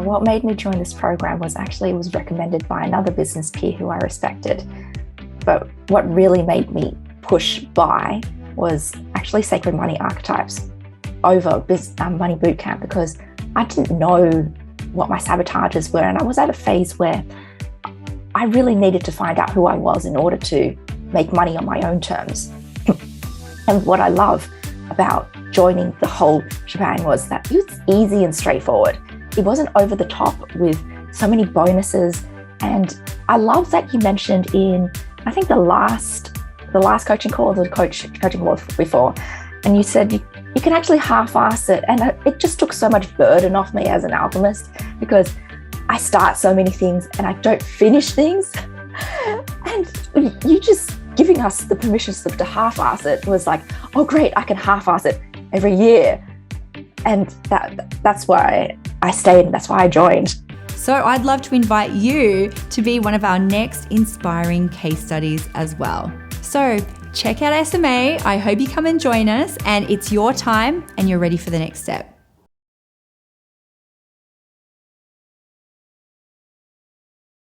what made me join this program was actually it was recommended by another business peer who I respected. But what really made me push buy was actually Sacred Money Archetypes over Money Bootcamp, because I didn't know what my sabotages were. And I was at a phase where I really needed to find out who I was in order to make money on my own terms. And what I love about joining the whole shebang was that it was easy and straightforward. It wasn't over the top with so many bonuses. And I love that you mentioned in, I think the last coaching call, the coaching call before, and you said you can actually half-ass it. And it just took so much burden off me as an alchemist, because I start so many things and I don't finish things. And you just giving us the permission slip to half-ass it was like, oh great, I can half-ass it every year. And that's why I stayed, and that's why I joined. So I'd love to invite you to be one of our next inspiring case studies as well. So check out SMA. I hope you come and join us, and it's your time and you're ready for the next step.